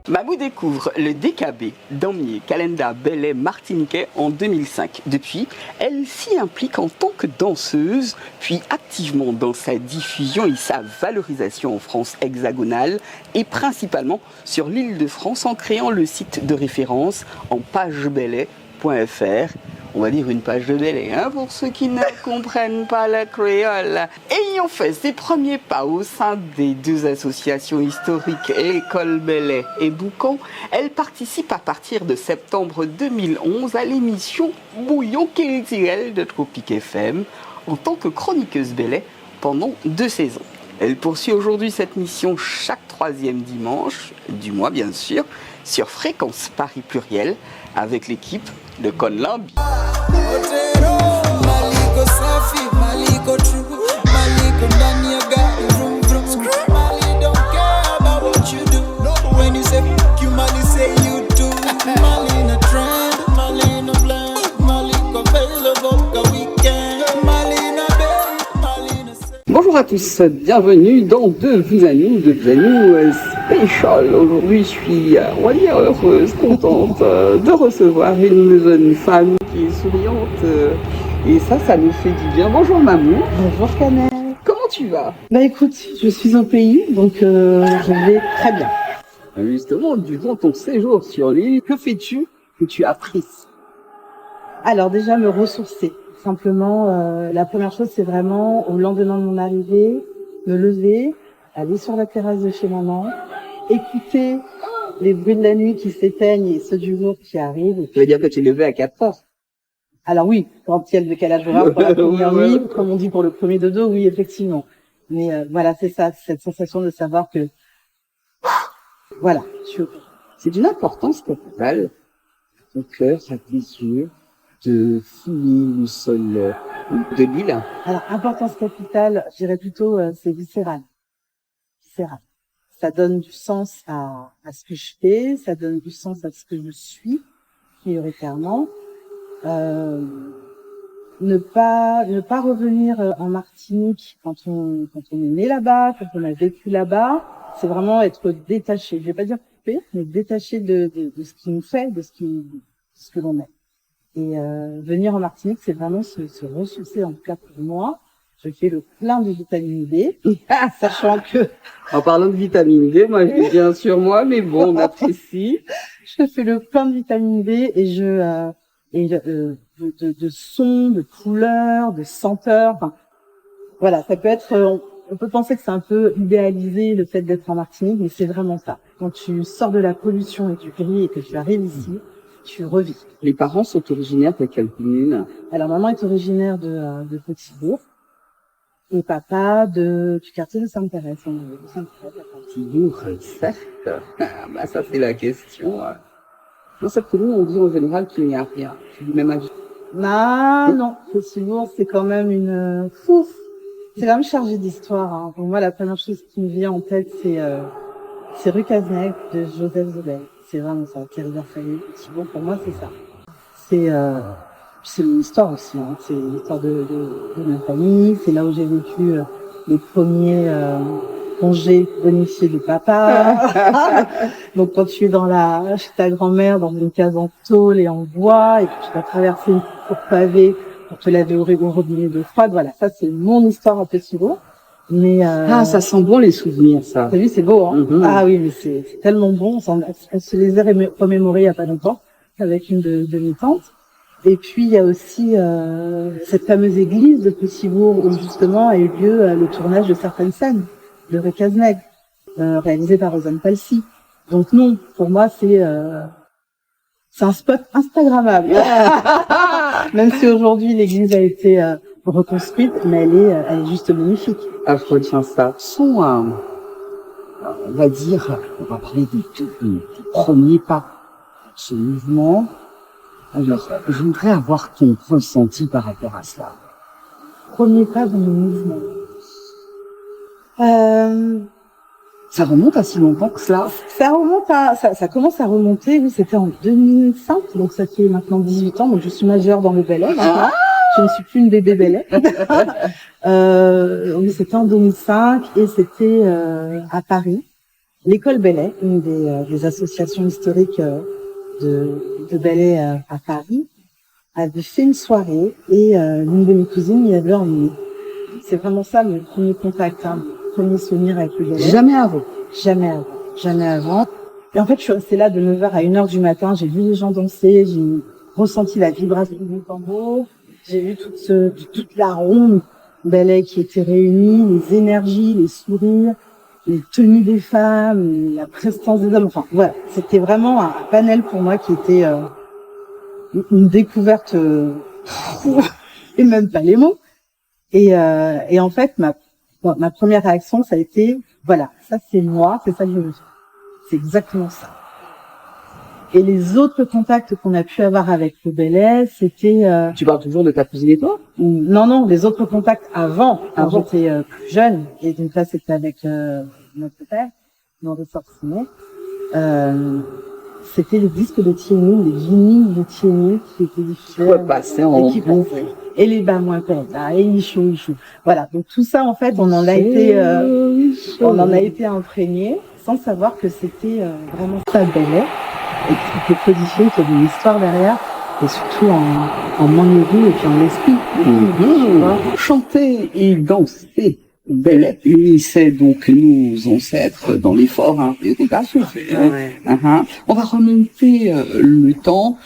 Mamou découvre le DKB, Damier, Kalenda, Belay, Martiniquais en 2005. Depuis, elle s'y implique en tant que danseuse, puis activement dans sa diffusion et sa valorisation en France hexagonale et principalement sur l'île de France en créant le site de référence en pagebelay.fr. On va dire une page de Belay, pour ceux qui ne comprennent pas le créole. Ayant fait ses premiers pas au sein des deux associations historiques, l'école Belay et Boucan, elle participe à partir de septembre 2011 à l'émission Bouillon culturel de Tropique FM en tant que chroniqueuse Belay pendant 2 saisons. Elle poursuit aujourd'hui cette mission chaque 3e dimanche du mois, bien sûr, sur Fréquence Paris Pluriel avec l'équipe de Conlambi. Bonjour à tous, bienvenue dans Devenus à nous spécial. Aujourd'hui, je suis, on va dire, heureuse, contente de recevoir une jeune femme qui est souriante et ça nous fait du bien. Bonjour Mamou. Bonjour Canel. Comment tu vas? Bah écoute, je suis au pays, donc je vais très bien. Justement, durant ton séjour sur l'île, que fais-tu que tu as appris? Alors déjà, me ressourcer. Simplement, la première chose, c'est vraiment, au lendemain de mon arrivée, me lever, aller sur la terrasse de chez maman, écouter les bruits de la nuit qui s'éteignent et ceux du jour qui arrivent. Tu veux dire que tu es levé à 4 heures? Alors oui, quand il y a le décalage horaire pour la première nuit, comme on dit pour le premier dodo, oui, effectivement. Mais voilà, c'est ça, cette sensation de savoir que, voilà, je suis au pays. C'est d'une importance capitale, ton cœur, sa blessure, de fouiller le sol de l'île. Alors, importance capitale, je dirais plutôt, c'est viscéral. Viscéral. Ça donne du sens à ce que je fais, ça donne du sens à ce que je suis, prioritairement. Ne pas revenir en Martinique quand on est né là-bas, quand on a vécu là-bas, c'est vraiment être détaché. Je vais pas dire coupé, mais détaché de ce qui nous fait, de ce que l'on est. Et venir en Martinique, c'est vraiment se ressourcer, en tout cas pour moi. Je fais le plein de vitamine D, sachant que... En parlant de vitamine D, moi je l'ai bien sur moi, mais bon, on apprécie. Je fais le plein de vitamine D et de sons, de couleurs, de senteurs. Enfin, voilà, ça peut être... On peut penser que c'est un peu idéalisé le fait d'être en Martinique, mais c'est vraiment ça. Quand tu sors de la pollution et du gris et que tu arrives ici, tu revis. Les parents sont originaires de quelle commune? Alors, maman est originaire de Petit-Bourg et papa du quartier de Sainte-Thérèse. Petit-Bourg, certes. Bah, ça, c'est la question. Dans cette commune, on dit en général qu'il n'y a rien. Tu dis même à... Non. Petit-Bourg, c'est quand même c'est quand même chargé d'histoire, hein. Pour moi, la première chose qui me vient en tête, c'est rue Cazeneuve de Joseph Zobel. C'est vraiment ça, Rivière-Falais, Petit-Bourg, pour moi, c'est ça. C'est mon histoire aussi, hein. C'est l'histoire de ma famille. C'est là où j'ai vécu les premiers congés bonifiés de papa. Donc, quand tu es chez ta grand-mère, dans une case en tôle et en bois, et que tu dois traverser une cour pavée pour te laver au robinet d'eau froide, voilà, ça, c'est mon histoire à Petit-Bourg. Mais ça sent bon les souvenirs, ça. T'as vu, c'est beau, hein. Mm-hmm. Ah oui, mais c'est tellement bon. On se les a remémorés il y a pas longtemps avec une de mes tantes. Et puis il y a aussi cette fameuse église de Petit-Bourg où justement a eu lieu le tournage de certaines scènes de rue Cazeneuve, réalisé par Rosanne Palsy. Donc non, pour moi c'est un spot instagrammable. Même si aujourd'hui l'église a été reconstruite, mais elle est juste magnifique. Ah, je retiens ça. On va parler des tout premiers pas de ce mouvement. Alors, je voudrais avoir ton ressenti par rapport à cela. Premier pas dans le mouvement. Ça remonte à si longtemps que cela? Ça commence à remonter, oui, c'était en 2005, donc ça fait maintenant 18 ans, donc je suis majeure dans le Belay. Je ne suis plus une bébé Belay. Oui, c'était en 2005 et c'était à Paris. l'école Belay, une des associations historiques de Belay à Paris, avait fait une soirée et l'une de mes cousines y avait emmené. C'est vraiment ça le premier contact, le premier souvenir avec le Belay. Jamais avant. Jamais avant. Et en fait, je suis restée là de 9h à 1h du matin. J'ai vu les gens danser, j'ai ressenti la vibration du tambour, j'ai vu toute la ronde Belay qui était réunie, les énergies, les sourires, les tenues des femmes, la prestance des hommes. Enfin, voilà, c'était vraiment un panel pour moi qui était une découverte et même pas les mots. Et en fait, ma première réaction, ça a été, voilà, ça c'est moi, c'est ça que je veux faire. C'est exactement ça. Et les autres contacts qu'on a pu avoir avec le Belay, c'était... Tu parles toujours de ta cousine et toi? Non, les autres contacts avant, quand j'étais plus jeune, et d'une fois c'était avec notre père, dans le Sorcinet, c'était les disques de Thiény, les vinyles de Thiény qui étaient diffusés. Ouais, passer en boucle. Et les bas moins pères, et Ichou. Voilà, donc tout ça, en fait, on en a été imprégné, sans savoir que c'était vraiment ça le Belay, et qui était codifié, qu'il y avait une histoire derrière, et surtout en mannerie et puis en esprit. Chanter et danser Belay unissait donc nos ancêtres dans l'effort d'éducation. On va remonter le temps.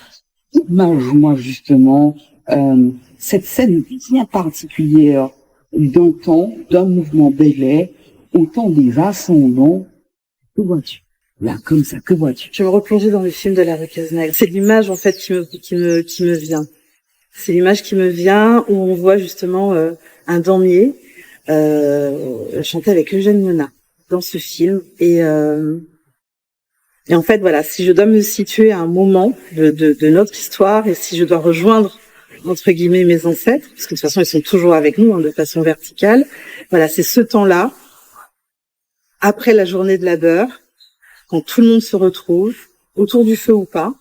Imagine-moi justement cette scène bien particulière d'un temps, d'un mouvement Belay, au temps des ascendants. Que vois-tu? Là, comme ça, que vois-tu? Je me replongeais dans le film de la rue Cazeneuve. C'est l'image, en fait, qui me vient. C'est l'image qui me vient où on voit justement un damier chanter avec Eugène Menat dans ce film. Et en fait, voilà, si je dois me situer à un moment de notre histoire et si je dois rejoindre entre guillemets mes ancêtres, parce que de toute façon ils sont toujours avec nous de façon verticale, voilà, c'est ce temps-là, après la journée de labeur, quand tout le monde se retrouve, autour du feu ou pas,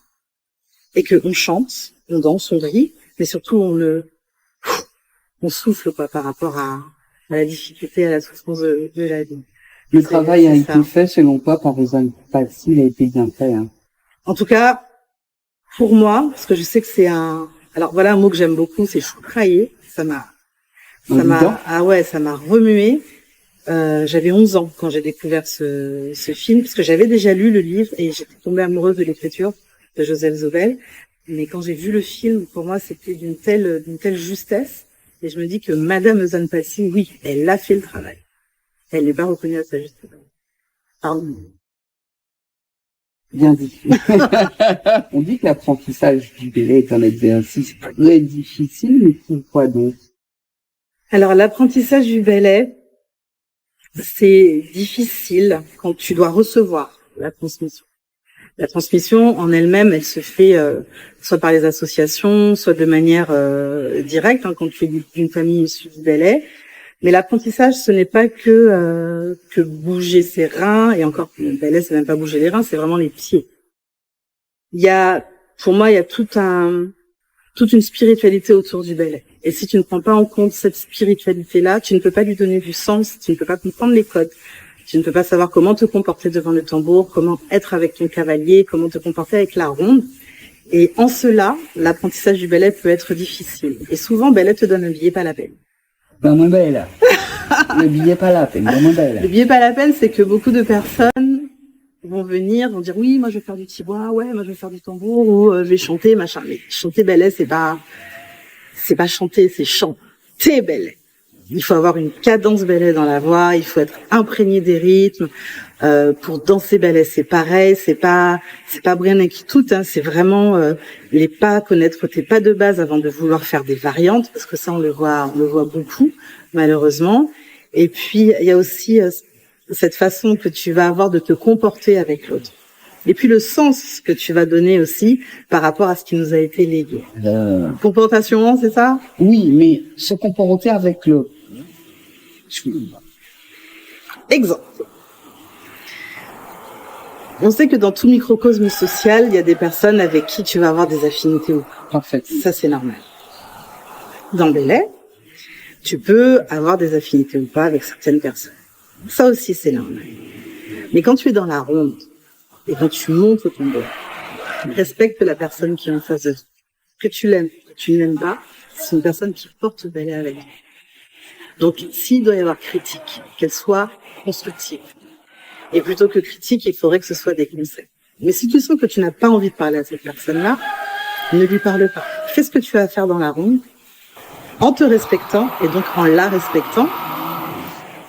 et que on chante, on danse, on rit, mais surtout on souffle quoi par rapport à la difficulté, à la souffrance de la vie. Le travail a été fait, selon toi, par Joseph Paty, il a été bien fait. En tout cas, pour moi, parce que je sais que c'est alors voilà un mot que j'aime beaucoup, c'est choucraillé. Ça m'a remué. J'avais 11 ans quand j'ai découvert ce film, parce que j'avais déjà lu le livre et j'étais tombée amoureuse de l'écriture de Joseph Zobel. Mais quand j'ai vu le film, pour moi, c'était d'une telle justesse. Et je me dis que Madame Euzhan Passy, oui, elle a fait le travail. Elle n'est pas reconnue à sa juste valeur. Pardon. Bien dit. On dit que l'apprentissage du Belay est un exercice très difficile, mais pourquoi donc? Alors, l'apprentissage du Belay, c'est difficile quand tu dois recevoir la transmission. La transmission en elle-même, elle se fait soit par les associations, soit de manière directe, quand tu es d'une famille issue du Belay. Mais l'apprentissage, ce n'est pas que bouger ses reins, et encore le Belay, c'est même pas bouger les reins, c'est vraiment les pieds. Pour moi, il y a toute une spiritualité autour du Belay. Et si tu ne prends pas en compte cette spiritualité-là, tu ne peux pas lui donner du sens, tu ne peux pas comprendre les codes. Tu ne peux pas savoir comment te comporter devant le tambour, comment être avec ton cavalier, comment te comporter avec la ronde. Et en cela, l'apprentissage du Belay peut être difficile. Et souvent, Belay te donne un billet pas la peine. Ben, moins belle. Le billet pas la peine, moins belle. Le billet pas la peine, c'est que beaucoup de personnes vont dire oui, moi je vais faire du tibois, ouais, moi je vais faire du tambour, ou je vais chanter, machin. Mais chanter Belay, c'est pas chanter, c'est chanter Belay. Il faut avoir une cadence Belay dans la voix, il faut être imprégné des rythmes. Pour danser Belay, c'est pareil, c'est pas Brianna qui tout, c'est vraiment les pas, connaître tes pas de base avant de vouloir faire des variantes, parce que ça on le voit beaucoup malheureusement. Et puis il y a aussi cette façon que tu vas avoir de te comporter avec l'autre. Et puis le sens que tu vas donner aussi par rapport à ce qui nous a été légué. Comportation, c'est ça? Oui, mais se comporter avec l'autre. Exemple. On sait que dans tout microcosme social, il y a des personnes avec qui tu vas avoir des affinités ou pas. Parfait. Ça, c'est normal. Dans le Belay, tu peux avoir des affinités ou pas avec certaines personnes. Ça aussi, c'est normal. Mais quand tu es dans la ronde, et quand tu montes au tombeau, respecte la personne qui est en face de toi. Que tu l'aimes, que tu ne l'aimes pas, c'est une personne qui porte balai avec toi. Donc, s'il doit y avoir critique, qu'elle soit constructive. Et plutôt que critique, il faudrait que ce soit des conseils. Mais si tu sens que tu n'as pas envie de parler à cette personne-là, ne lui parle pas. Fais ce que tu as à faire dans la ronde, en te respectant, et donc en la respectant,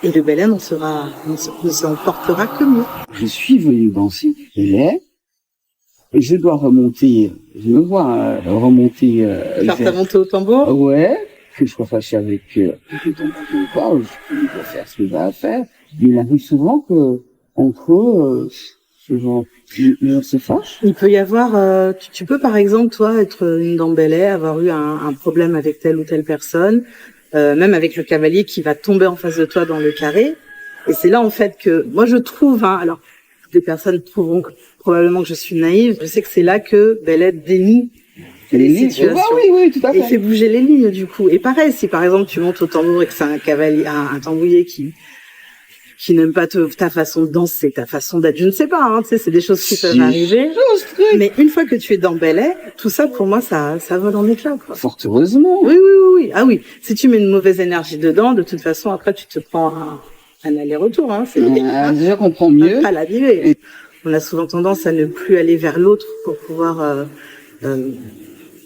et le balai ne s'en portera que mieux. Je suis venu danser Belay, et je dois remonter, je me vois remonter... Faire ta montée au tambour. Ouais, que je sois fâché avec le tambour ou pas, je dois faire ce que j'ai à faire. Mais il arrive souvent que, entre eux, ce genre, on se fâche. Il peut y avoir, tu peux par exemple, toi, être une dame Belay, avoir eu un problème avec telle ou telle personne, même avec le cavalier qui va tomber en face de toi dans le carré. Et c'est là, en fait, que moi, je trouve, alors, des personnes trouveront probablement que je suis naïve, je sais que c'est là que Belay dénoue les situations. Oui, tout à fait. Et fait bouger les lignes, du coup. Et pareil, si par exemple, tu montes au tambour et que c'est un cavalier, un tambouiller qui n'aime pas ta façon de danser, ta façon d'être, je ne sais pas, tu sais, c'est des choses qui peuvent arriver. Mais une fois que tu es dans Belay, tout ça, pour moi, ça vole en éclats, quoi. Fort heureusement. Oui. Ah oui. Si tu mets une mauvaise énergie dedans, de toute façon, après, tu te prends un aller-retour, Déjà, comprends mieux. Pas l'arrivée. On a souvent tendance à ne plus aller vers l'autre pour pouvoir,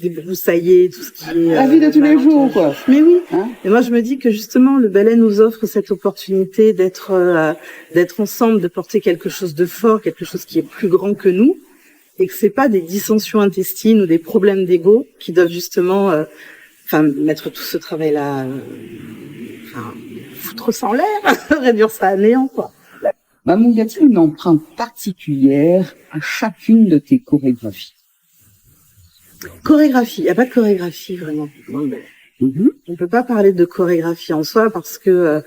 débroussailler tout ce qui est la vie de tous les jours, quoi. Mais oui. Et moi je me dis que justement le ballet nous offre cette opportunité d'être ensemble, de porter quelque chose de fort, quelque chose qui est plus grand que nous, et que c'est pas des dissensions intestines ou des problèmes d'ego qui doivent justement mettre tout ce travail là foutre ça en l'air, réduire ça à néant, quoi. Mamou, y a-t-il une empreinte particulière à chacune de tes chorégraphies? Chorégraphie, il n'y a pas de chorégraphie vraiment. On ne peut pas parler de chorégraphie en soi parce que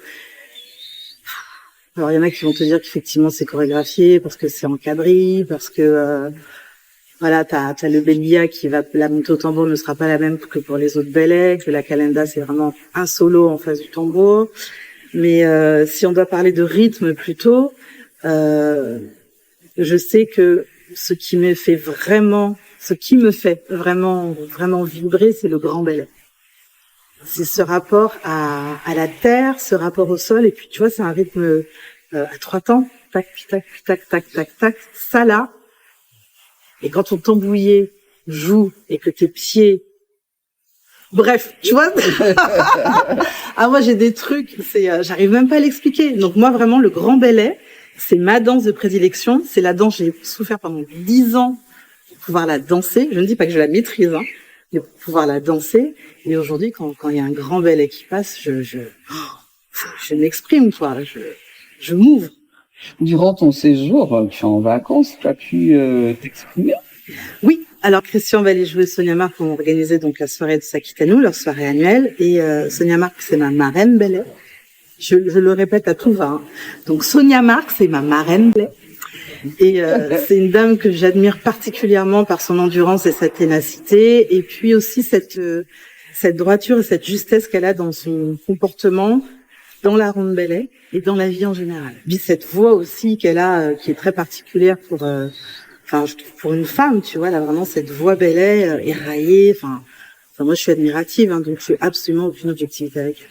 alors il y en a qui vont te dire qu'effectivement c'est chorégraphié parce que c'est encadré, parce que voilà, t'as le Belia qui va, la montée au tambour ne sera pas la même que pour les autres ballets, que la calenda c'est vraiment un solo en face du tambour. Mais si on doit parler de rythme plutôt, je sais que ce qui me fait vraiment vibrer, c'est le grand ballet. C'est ce rapport à la terre, ce rapport au sol, et puis tu vois, c'est un rythme à 3 temps, tac, tac, tac, tac, tac, tac, ça là. Et quand ton tambouiller joue et que tes pieds, bref, tu vois. Ah moi j'ai des trucs, j'arrive même pas à l'expliquer. Donc moi vraiment le grand ballet, c'est ma danse de prédilection, c'est la danse j'ai souffert pendant 10 ans pour pouvoir la danser. Je ne dis pas que je la maîtrise, mais pour pouvoir la danser. Et aujourd'hui quand il y a un grand ballet qui passe, je m'exprime, quoi. Je m'ouvre. Durant ton séjour, tu es en vacances, tu as pu t'exprimer? Oui. Alors, Christian Vallée-Jouet et Sonia Marc ont organisé donc la soirée de Sakitanou, leur soirée annuelle. Et Sonia Marc, c'est ma marraine ballet. Je le répète à tout va. Donc, Sonia Marc, c'est ma marraine ballet. Et c'est une dame que j'admire particulièrement par son endurance et sa ténacité. Et puis aussi cette droiture et cette justesse qu'elle a dans son comportement, dans la ronde ballet et dans la vie en général. Puis cette voix aussi qu'elle a, qui est très particulière pour, je trouve pour une femme, tu vois, elle a vraiment cette voix ballet éraillée. Moi, je suis admirative, donc je suis absolument aucune objectivité avec elle.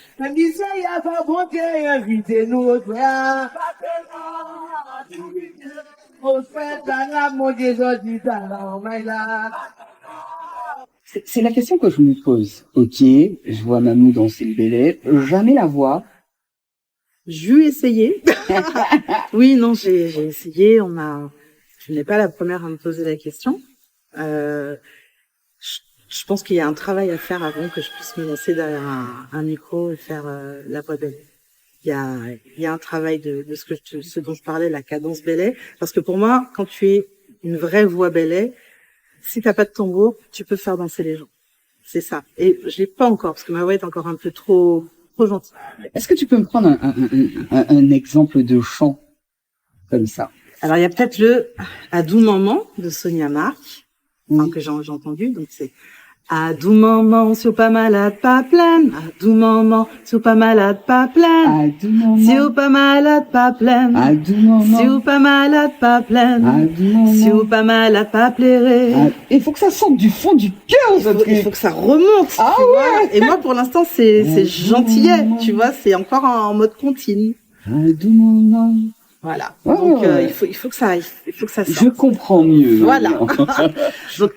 C'est la question que je me pose. Ok, je vois Mamou danser le ballet, jamais la voix. J'ai essayé. Oui, non, j'ai essayé. Je n'ai pas la première à me poser la question. Je pense qu'il y a un travail à faire avant que je puisse me lancer derrière un micro et faire la voix ballet. Il y a un travail de ce dont je parlais, la cadence ballet. Parce que pour moi, quand tu es une vraie voix ballet, si t'as pas de tambour, tu peux faire danser les gens. C'est ça. Et je l'ai pas encore, parce que ma voix est encore un peu trop gentille. Est-ce que tu peux me prendre un exemple de chant comme ça? Alors, il y a peut-être le « À doux moment » de Sonia Marc, que j'ai entendu. Donc, c'est À doux moment, si vous pas malade, pas pleine. À doux moment, si vous pas malade, pas pleine. Si vous pas malade, pas pleine. Si vous pas malade, pas pleine. Si vous pas malade, pas plairé. Il faut que ça sorte du fond du cœur, ce truc. Il faut que ça remonte. Ah tu ouais. vois. Et moi, pour l'instant, c'est gentillet. Tu vois, c'est encore en mode continu. Voilà. Donc, il faut que ça sorte. Je comprends mieux. Voilà. Donc,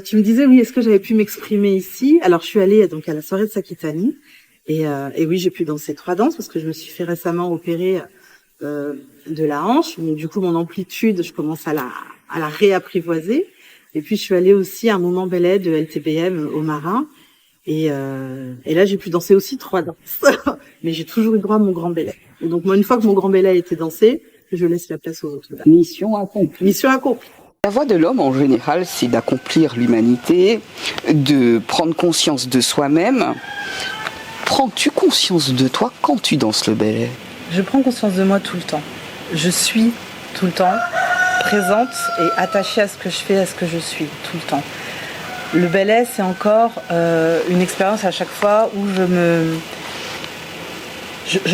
tu me disais, oui, est-ce que j'avais pu m'exprimer ici? Alors, je suis allée donc à la soirée de Sakitani. Et oui, j'ai pu danser 3 danses parce que je me suis fait récemment opérer de la hanche. Mais du coup, mon amplitude, je commence à la réapprivoiser. Et puis, je suis allée aussi à un moment ballet de LTBM au Marin. Et là, j'ai pu danser aussi 3 danses. Mais j'ai toujours eu droit à mon grand ballet. Et donc, moi, une fois que mon grand ballet a été dansé, je laisse la place aux autres. Mission accomplie. Mission accomplie. La voie de l'homme, en général, c'est d'accomplir l'humanité, de prendre conscience de soi-même. Prends-tu conscience de toi quand tu danses le ballet? Je prends conscience de moi tout le temps. Je suis tout le temps présente et attachée à ce que je fais, à ce que je suis tout le temps. Le ballet, c'est encore une expérience à chaque fois où je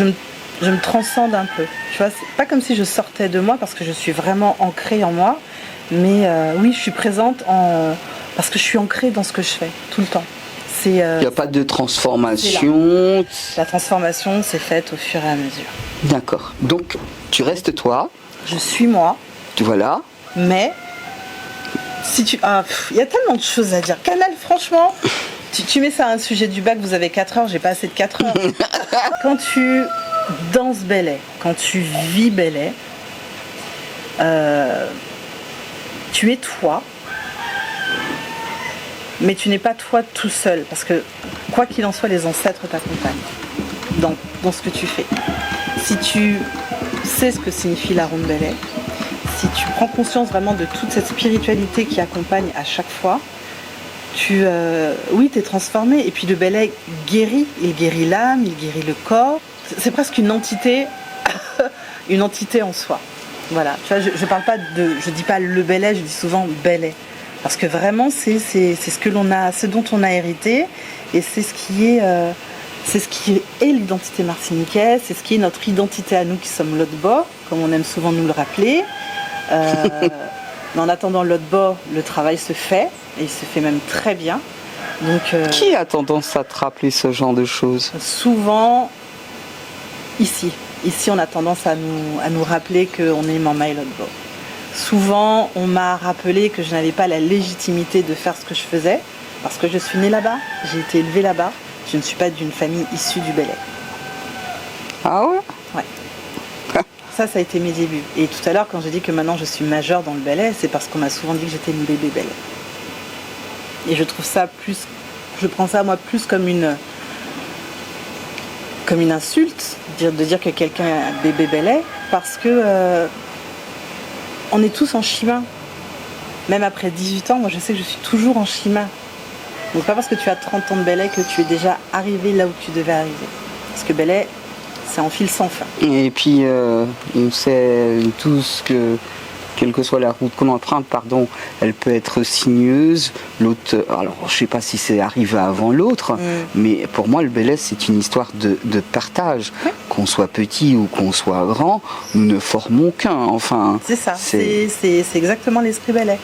me transcende un peu. Tu vois, c'est pas comme si je sortais de moi parce que je suis vraiment ancrée en moi. Mais oui, je suis présente parce que je suis ancrée dans ce que je fais tout le temps. Il n'y a pas de transformation. La transformation s'est faite au fur et à mesure. D'accord. Donc, tu restes toi. Je suis moi. Voilà. Mais, si tu... il y a tellement de choses à dire. Canal, franchement, tu mets ça à un sujet du bac, vous avez 4 heures, j'ai pas assez de 4 heures. Quand tu danses ballet, quand tu vis ballet, tu es toi, mais tu n'es pas toi tout seul, parce que quoi qu'il en soit, les ancêtres t'accompagnent dans ce que tu fais. Si tu sais ce que signifie la ronde ballet, si tu prends conscience vraiment de toute cette spiritualité qui accompagne à chaque fois, oui, t'es transformé. Et puis le ballet guérit, il guérit l'âme, il guérit le corps. C'est presque une entité, une entité en soi. Voilà, tu vois, je dis pas le ballet, je dis souvent ballet, parce que vraiment c'est ce que l'on a, ce dont on a hérité, et c'est ce qui est l'identité martiniquaise, c'est ce qui est notre identité à nous qui sommes l'Otbo, comme on aime souvent nous le rappeler. Mais en attendant l'Otbo, le travail se fait, et il se fait même très bien. Donc, qui a tendance à te rappeler ce genre de choses? Souvent ici. Ici, on a tendance à nous rappeler qu'on est Mama et Lotbo. Souvent, on m'a rappelé que je n'avais pas la légitimité de faire ce que je faisais, parce que je suis née là-bas, j'ai été élevée là-bas, je ne suis pas d'une famille issue du ballet. Ah ouais? Ouais. Ça a été mes débuts. Et tout à l'heure, quand j'ai dit que maintenant je suis majeure dans le ballet, c'est parce qu'on m'a souvent dit que j'étais une bébé ballet. Et je trouve ça je prends ça moi plus comme une insulte, de dire que quelqu'un est un bébé ballet, parce que on est tous en chemin. Même après 18 ans, moi je sais que je suis toujours en chemin. Donc pas parce que tu as 30 ans de ballet que tu es déjà arrivé là où tu devais arriver. Parce que ballet, c'est en fil sans fin. Et puis, on sait tous que, quelle que soit la route qu'on emprunte, elle peut être sinueuse. L'autre, alors je sais pas si c'est arrivé avant l'autre, mais pour moi le ballet c'est une histoire de partage. Oui. Qu'on soit petit ou qu'on soit grand, nous ne formons qu'un. Enfin, c'est ça, c'est exactement l'esprit ballet.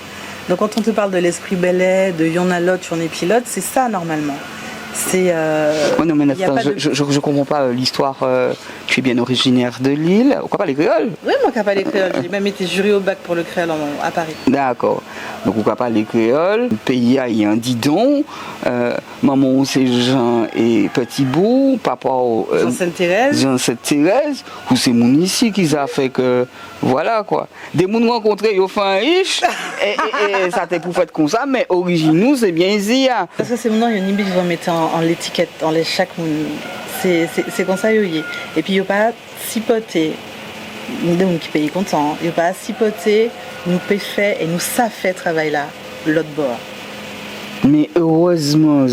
Donc quand on te parle de l'esprit ballet, de Yonalot, Yoné pilote, c'est ça normalement. C'est. Ouais, non, mais je comprends pas l'histoire. Tu es bien originaire de Lille. Pourquoi pas les créoles? Oui, moi, pourquoi pas les créoles. J'ai même été juré au bac pour le créole à Paris. D'accord. Donc, pourquoi pas les créoles? Le pays a un didon. Maman, c'est Jean et Petit Bout. Papa, Jean-Sainte-Thérèse. Jean-Sainte-Thérèse. Ou c'est mon ici qui a fait que. Voilà quoi. Des gens rencontrés, ils ont fait un riche. et ça t'est pour faire comme ça, mais originaux, c'est bien ici. Hein. Parce que c'est mon nom, il y a une image que vous mettez en l'étiquette, en les chaque. C'est comme ça, et puis il n'y a pas sipoté. Nous devons qui payer content. Il n'y a pas sipoté, nous paye fait et nous ça fait travail là, l'autre bord. Mais heureusement,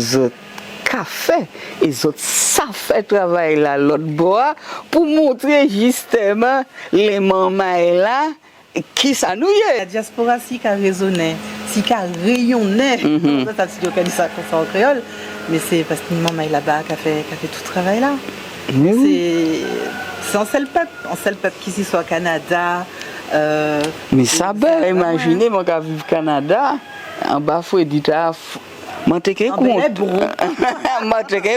fait et ça fait travail là l'autre bois pour montrer justement les mamans là qui ça nous y est. La diaspora si qui a raisonné, Jessica rayonnait. Ça, c'est aucun ça en créole. Mais c'est parce que maman est là-bas qui a fait tout ce travail-là. C'est en seul peuple qu'ici soit au Canada. Mais ça va, imaginez, moi qui vis au Canada, en bas, il faut dire, moi, je suis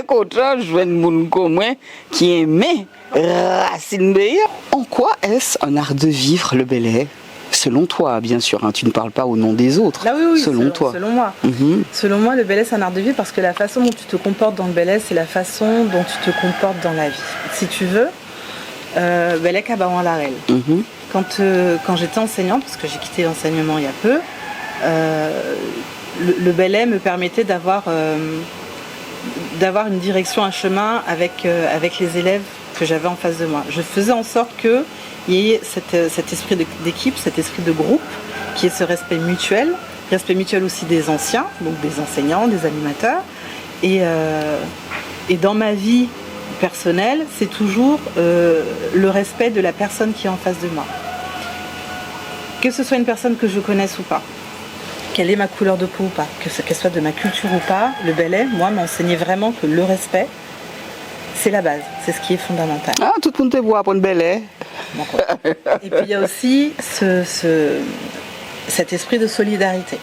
content, je vois un monde comme moi qui aimait Racine Béa. En quoi est-ce un art de vivre, le Bel Air? Selon toi, bien sûr, hein, tu ne parles pas au nom des autres. Ah oui, selon toi. Selon moi. Selon moi, le Bel Air, c'est un art de vivre parce que la façon dont tu te comportes dans le Bel Air, c'est la façon dont tu te comportes dans la vie. Si tu veux, Bel Air Cabaret Larel. Quand j'étais enseignante, parce que j'ai quitté l'enseignement il y a peu, le Bel Air me permettait d'avoir une direction, un chemin avec les élèves que j'avais en face de moi. Je faisais en sorte qu'il y ait cet esprit d'équipe, cet esprit de groupe, qui est ce respect mutuel aussi des anciens, donc des enseignants, des animateurs. Et dans ma vie personnelle, c'est toujours le respect de la personne qui est en face de moi. Que ce soit une personne que je connaisse ou pas, quelle est ma couleur de peau ou pas, qu'elle soit de ma culture ou pas, le Bel Air, moi, m'a enseigné vraiment que le respect, c'est la base, c'est ce qui est fondamental. Ah, tout le monde te voit pour une Bel Air. Et puis il y a aussi cet esprit de solidarité.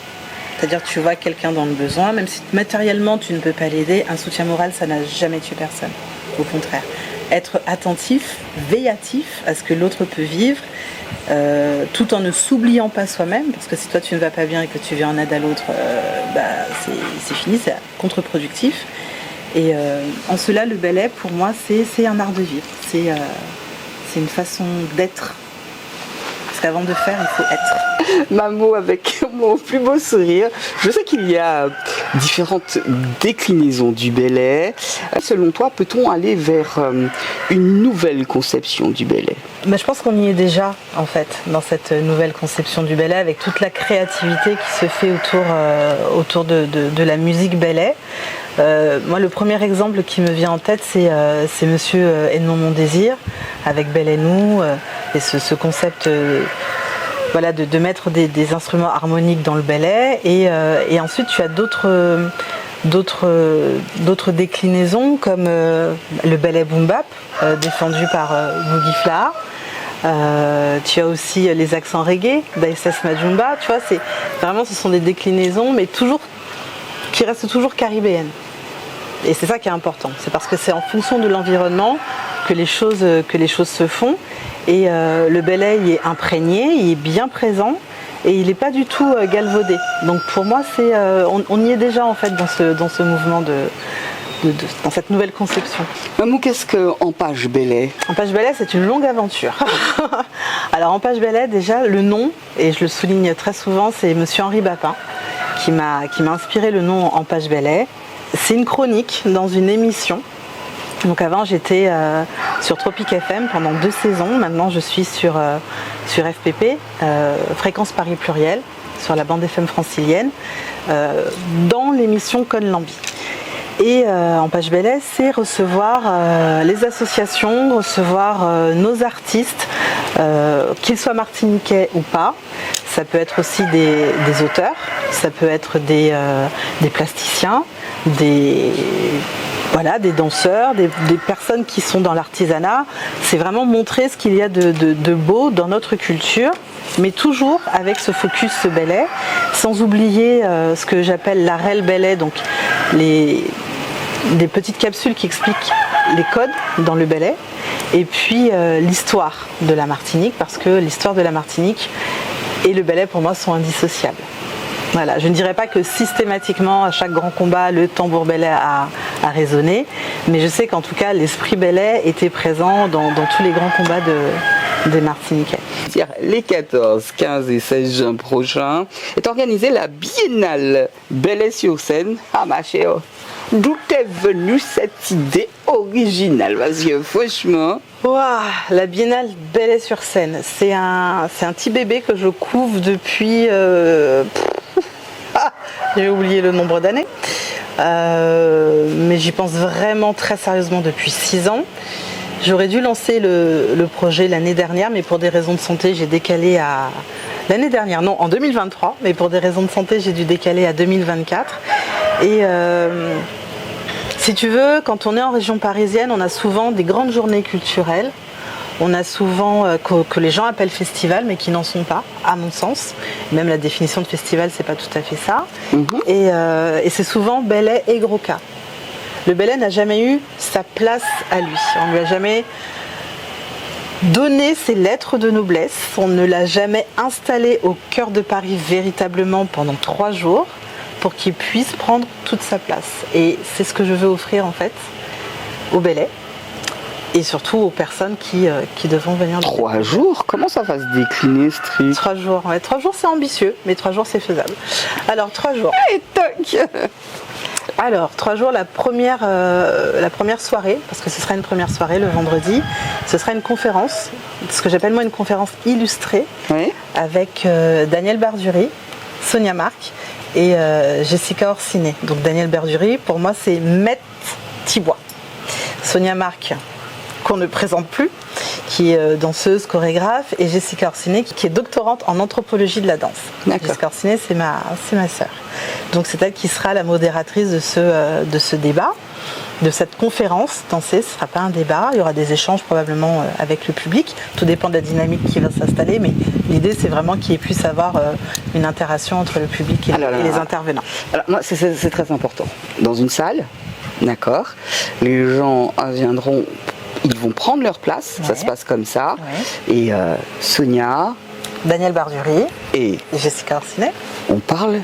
C'est-à-dire que tu vois quelqu'un dans le besoin, même si matériellement tu ne peux pas l'aider, un soutien moral, ça n'a jamais tué personne. Au contraire. Être attentif, véatif à ce que l'autre peut vivre, tout en ne s'oubliant pas soi-même, parce que si toi tu ne vas pas bien et que tu viens en aide à l'autre, c'est fini, c'est contre-productif. Et en cela, le Bel Air, pour moi, c'est un art de vivre. C'est une façon d'être. Parce qu'avant de faire, il faut être. Mamo, avec mon plus beau sourire, je sais qu'il y a différentes déclinaisons du Bel Air. Selon toi, peut-on aller vers une nouvelle conception du Bel Air? Mais je pense qu'on y est déjà, en fait, dans cette nouvelle conception du Bel Air, avec toute la créativité qui se fait autour de la musique Bel Air. Moi, le premier exemple qui me vient en tête, c'est Monsieur Edmond Mondésir, avec Bel Air Nous, et ce concept de mettre des instruments harmoniques dans le Bel Air. Et ensuite, tu as d'autres déclinaisons, comme le Bel Air Boom Bap, défendu par Boogie Fla. Tu as aussi les accents reggae d'Aïssas Majumba. Tu vois, ce sont des déclinaisons, mais qui restent toujours caribéennes. Et c'est ça qui est important. C'est parce que c'est en fonction de l'environnement que les choses se font. Et le Bel Air y est imprégné, il est bien présent et il n'est pas du tout galvaudé. Donc pour moi, on y est déjà en fait dans ce mouvement dans cette nouvelle conception. Mamou, qu'est-ce que Empage Bel Air? Empage Bel Air, c'est une longue aventure. Alors Empage Bel Air, déjà le nom, et je le souligne très souvent, c'est Monsieur Henri Bapin qui m'a inspiré le nom Empage Bel Air. C'est une chronique dans une émission. Donc avant j'étais sur Tropic FM pendant 2 saisons, maintenant je suis sur FPP, Fréquence Paris Pluriel, sur la bande FM francilienne, dans l'émission Con Lambi. Et Empage Bel Air, c'est recevoir les associations, recevoir nos artistes, qu'ils soient martiniquais ou pas. Ça peut être aussi des auteurs, ça peut être des plasticiens, des danseurs, des personnes qui sont dans l'artisanat. C'est vraiment montrer ce qu'il y a de beau dans notre culture, mais toujours avec ce focus Bel Air, sans oublier ce que j'appelle la REL Bel Air, donc des petites capsules qui expliquent les codes dans le Bel Air, et puis l'histoire de la Martinique, parce que l'histoire de la Martinique et le Bel Air pour moi sont indissociables. Voilà, je ne dirais pas que systématiquement à chaque grand combat le tambour Bel Air a résonné, mais je sais qu'en tout cas l'esprit Bel Air était présent dans tous les grands combats des Martiniquais. Les 14, 15 et 16 juin prochains est organisée la biennale Bel Air sur scène. Ah ma chère, d'où est venue cette idée originale? Parce que franchement... Wow, la biennale Bel Air sur scène, c'est un petit bébé que je couve depuis... j'ai oublié le nombre d'années. Mais j'y pense vraiment très sérieusement depuis 6 ans. J'aurais dû lancer le projet l'année dernière, mais pour des raisons de santé, j'ai décalé L'année dernière, non, en 2023, mais pour des raisons de santé, j'ai dû décaler à 2024. Et si tu veux, quand on est en région parisienne, on a souvent des grandes journées culturelles. On a souvent que les gens appellent festival, mais qui n'en sont pas, à mon sens. Même la définition de festival, c'est pas tout à fait ça. Et c'est souvent Belley et Gros Cas. Le Belley n'a jamais eu sa place à lui. On lui a jamais donné ses lettres de noblesse. On ne l'a jamais installé au cœur de Paris véritablement pendant 3 jours pour qu'il puisse prendre toute sa place. Et c'est ce que je veux offrir en fait au Belley. Et surtout aux personnes qui devront venir. 3 jours? Comment ça va se décliner ce truc? 3 jours, ouais. 3 jours c'est ambitieux, mais 3 jours c'est faisable. Alors 3 jours. Et toc. Alors 3 jours, la première soirée, parce que ce sera une première soirée le vendredi, ce sera une conférence, ce que j'appelle moi une conférence illustrée, Oui. avec Daniel Barduri, Sonia Marc et Jessica Orsinet. Donc Daniel Barduri, pour moi c'est Maître Thibois. Sonia Marc, qu'on ne présente plus, qui est danseuse, chorégraphe, et Jessica Orsinet, qui est doctorante en anthropologie de la danse. D'accord. Jessica Orsinet, c'est ma sœur. Donc c'est elle qui sera la modératrice de ce débat, de cette conférence dansée. Ce ne sera pas un débat, il y aura des échanges probablement avec le public. Tout dépend de la dynamique qui va s'installer, mais l'idée c'est vraiment qu'il puisse avoir une interaction entre le public et les intervenants. Alors moi, c'est très important. Dans une salle, d'accord, les gens viendront, ils vont prendre leur place, ça se passe comme ça. Ouais. Et Sonia, Daniel Barduri et Jessica Orsinet. on parle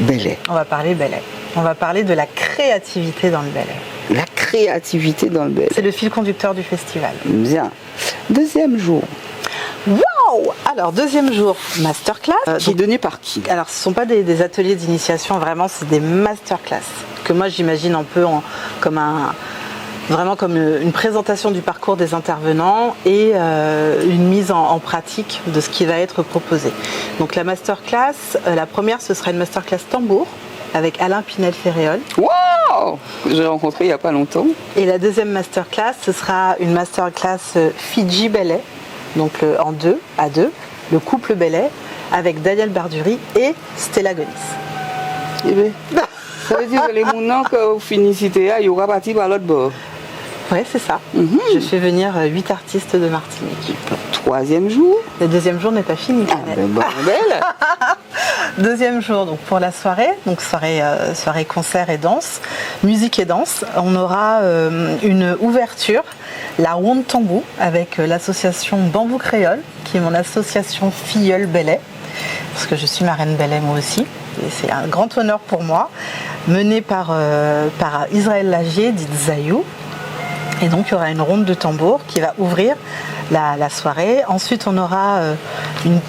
Belley. On va parler Belley. On va parler de la créativité dans le Belley. La créativité dans le Belley. C'est le fil conducteur du festival. Bien. Deuxième jour. Waouh! Alors, deuxième jour, masterclass. Qui est donné par qui? Alors, ce ne sont pas des ateliers d'initiation, vraiment, c'est des masterclass. Que moi, j'imagine un peu vraiment comme une présentation du parcours des intervenants et une mise en pratique de ce qui va être proposé. Donc la masterclass, la première ce sera une masterclass tambour avec Alain Pinel-Ferréol. Wow! Que j'ai rencontré il n'y a pas longtemps. Et la deuxième masterclass, ce sera une masterclass Fidji Belley, donc à deux, le couple Belley avec Daniel Barduri et Stella Gonis. Eh bien, ça veut dire que les mounons que vous finissez, il y aura parti par l'autre bord. Oui, c'est ça. Je fais venir 8 artistes de Martinique. Troisième jour. Le deuxième jour n'est pas fini. Belle. Deuxième jour donc pour la soirée, donc soirée concert et danse, musique et danse. On aura une ouverture, la ronde tambou avec l'association Bambou Créole, qui est mon association filleule Belley, parce que je suis marraine Belley moi aussi. Et c'est un grand honneur pour moi, menée par Israël Lagier, dite Zayou. Et donc il y aura une ronde de tambour qui va ouvrir la soirée. Ensuite on aura une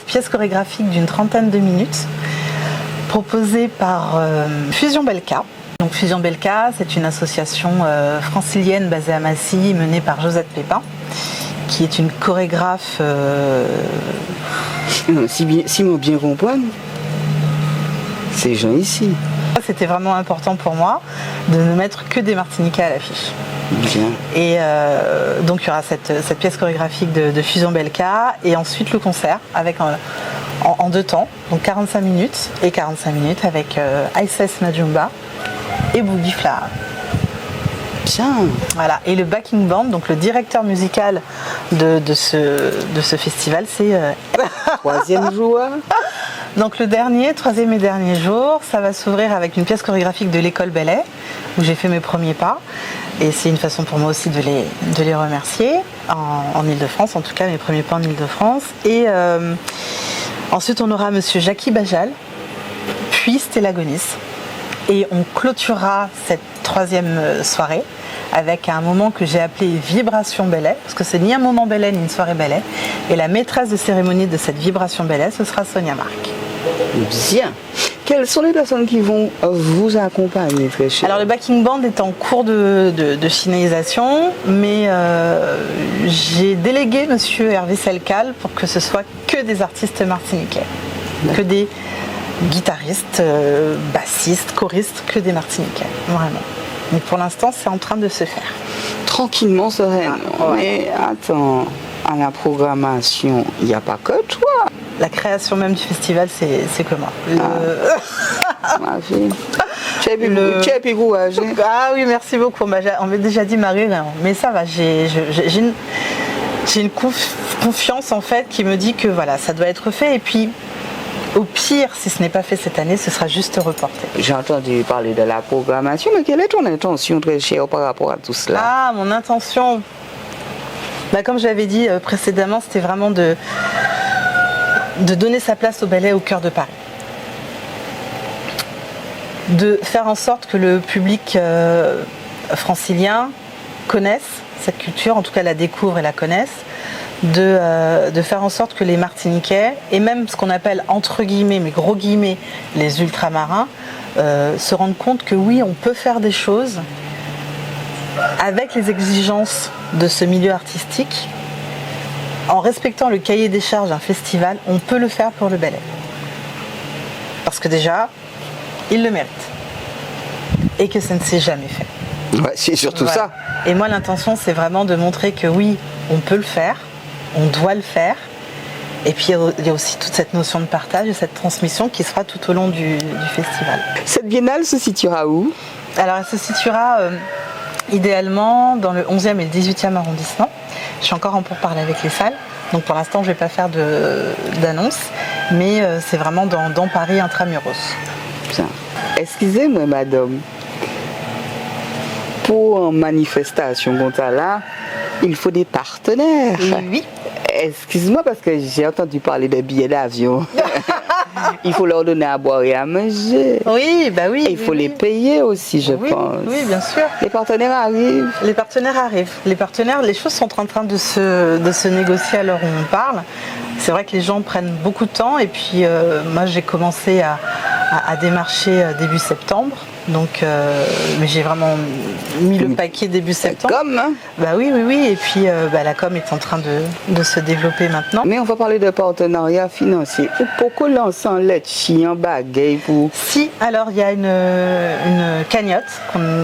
pièce chorégraphique d'une 30aine de minutes proposée par Fusion Belka. Donc Fusion Belka, c'est une association francilienne basée à Massy, menée par Josette Pépin, qui est une chorégraphe... Si moi bien comprendre, ces gens ici. C'était vraiment important pour moi de ne mettre que des Martiniquais à l'affiche. Bien. Et donc il y aura cette pièce chorégraphique de Fusion Belka et ensuite le concert avec en 2 temps, donc 45 minutes et 45 minutes avec Ices Majumba et Boogie Flower. Bien. Voilà. Et le backing band, donc le directeur musical de ce festival, c'est Troisième jour. donc le troisième et dernier jour, ça va s'ouvrir avec une pièce chorégraphique de l'école Belley, où j'ai fait mes premiers pas. Et c'est une façon pour moi aussi de les remercier, en Ile-de-France, en tout cas mes premiers pas en Ile-de-France. Et ensuite on aura monsieur Jackie Bajal, puis Stella Gonis. Et on clôturera cette troisième soirée avec un moment que j'ai appelé Vibration Belley, parce que c'est ni un moment Belley ni une soirée Belley. Et la maîtresse de cérémonie de cette Vibration Belley, ce sera Sonia Marc. Bien. Quelles sont les personnes qui vont vous accompagner, très cher? Alors le backing band est en cours de finalisation, mais j'ai délégué monsieur Hervé Selcal pour que ce soit que des artistes martiniquais, que des guitaristes, bassistes, choristes, que des Martiniquais, vraiment. Mais pour l'instant, c'est en train de se faire. Tranquillement, sereinement. Ouais. Mais attends, à la programmation, il n'y a pas que toi. La création même du festival, c'est que moi. Ma fille. Tu es plus courageux. Ah oui, merci beaucoup. On m'a déjà dit Marie, mais ça va, j'ai une confiance en fait qui me dit que voilà, ça doit être fait. Et puis, au pire, si ce n'est pas fait cette année, ce sera juste reporté. J'ai entendu parler de la programmation, mais quelle est ton intention, très chère, par rapport à tout cela? Ah, mon intention, comme je l'avais dit précédemment, c'était vraiment de donner sa place au ballet au cœur de Paris. De faire en sorte que le public francilien connaisse cette culture, en tout cas la découvre et la connaisse, de faire en sorte que les Martiniquais, et même ce qu'on appelle entre guillemets, mais gros guillemets, les ultramarins, se rendent compte que oui, on peut faire des choses avec les exigences de ce milieu artistique, en respectant le cahier des charges d'un festival, on peut le faire pour le ballet. Parce que déjà, il le mérite. Et que ça ne s'est jamais fait. Ouais, c'est surtout ça. Et moi, l'intention, c'est vraiment de montrer que oui, on peut le faire, on doit le faire. Et puis, il y a aussi toute cette notion de partage et cette transmission qui sera tout au long du festival. Cette biennale se situera où? Alors, elle se situera idéalement dans le 11e et le 18e arrondissement. Je suis encore en pourparlers avec les salles. Donc, pour l'instant, je ne vais pas faire d'annonce. Mais c'est vraiment dans Paris intramuros. Bien. Excusez-moi, madame. Pour une manifestation comme ça là, il faut des partenaires. Oui. Excuse-moi parce que j'ai entendu parler des billets d'avion. Il faut leur donner à boire et à manger. Oui, oui. Et il faut les payer aussi, je pense. Oui, bien sûr. Les partenaires arrivent. Les partenaires arrivent. Les choses sont en train de se négocier à l'heure où on parle. C'est vrai que les gens prennent beaucoup de temps et puis moi j'ai commencé à démarcher début septembre. Donc, mais j'ai vraiment mis le paquet début septembre. La com, hein? Oui. Et puis, la com est en train de se développer maintenant. Mais on va parler de partenariat financier. Pourquoi lancer en lettre chien bagaille pour... Si, alors il y a une cagnotte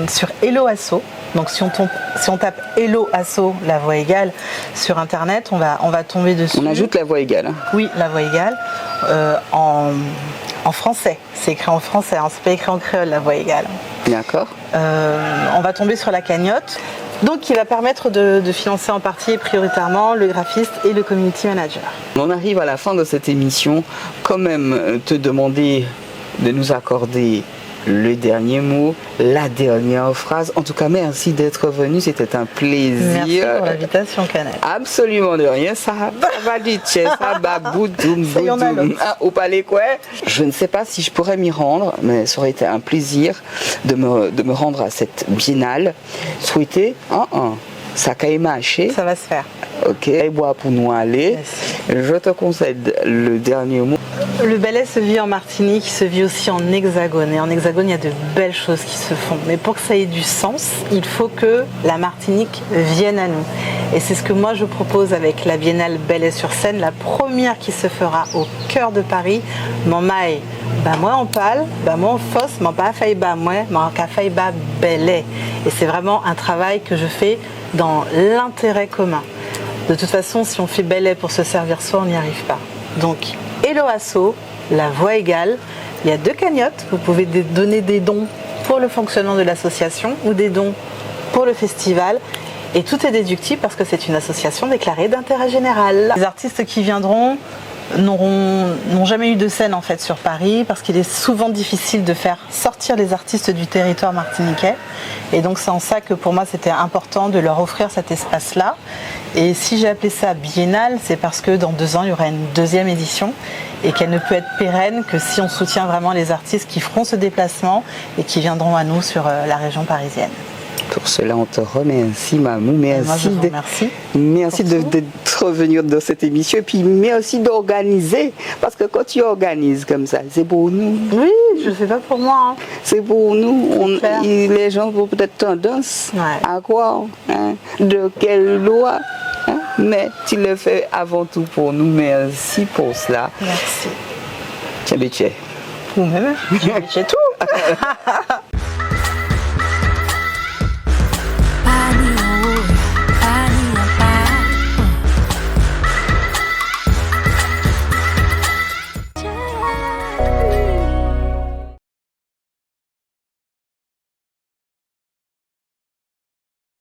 sur Hello Asso. Donc si on tape Hello Asso, la voix égale, sur internet, on va tomber dessus. On ajoute la voix égale. Hein? Oui, la voix égale. En français, c'est écrit en français, hein, c'est pas écrit en créole, la voix égale. D'accord. On va tomber sur la cagnotte, donc qui va permettre de financer en partie et prioritairement le graphiste et le community manager. On arrive à la fin de cette émission, quand même te demander de nous accorder le dernier mot, la dernière phrase. En tout cas, merci d'être venu, c'était un plaisir. Merci pour l'invitation, Canel. Absolument de rien, ça va du tchè, ça va boudoum, boudoum. Au palais quoi? Je ne sais pas si je pourrais m'y rendre, mais ça aurait été un plaisir de me rendre à cette biennale. Souhaiter, ça a marché. Ça va se faire. Ok, et bois pour nous aller. Merci. Je te concède le dernier mot. Le ballet se vit en Martinique, il se vit aussi en Hexagone. Et en Hexagone, il y a de belles choses qui se font. Mais pour que ça ait du sens, il faut que la Martinique vienne à nous. Et c'est ce que moi je propose avec la Biennale Ballet sur scène, la première qui se fera au cœur de Paris. Mon maï, moi en pâle, moi en fosse, mon pas faille moi en faille ballet. Et c'est vraiment un travail que je fais dans l'intérêt commun. De toute façon, si on fait ballet pour se servir soi, on n'y arrive pas. Donc, Hello Asso, la voix égale, il y a 2 cagnottes. Vous pouvez donner des dons pour le fonctionnement de l'association ou des dons pour le festival. Et tout est déductible parce que c'est une association déclarée d'intérêt général. Les artistes qui viendront n'ont jamais eu de scène en fait sur Paris parce qu'il est souvent difficile de faire sortir les artistes du territoire martiniquais. Et donc c'est en ça que pour moi c'était important de leur offrir cet espace-là. Et si j'ai appelé ça biennale, c'est parce que dans 2 ans il y aura une 2e édition et qu'elle ne peut être pérenne que si on soutient vraiment les artistes qui feront ce déplacement et qui viendront à nous sur la région parisienne. Pour cela, on te remercie, Mamou. Merci. Moi, je vous remercie. Merci d'être venu dans cette émission. Et puis, merci d'organiser. Parce que quand tu organises comme ça, c'est pour nous. Oui, je ne le fais pas pour moi. Hein. C'est pour nous. Les gens ont peut-être tendance à croire. Hein, de quelle loi hein, mais tu le fais avant tout pour nous. Merci pour cela. Merci. Tiens, Bétier. Vous-même, j'ai tout.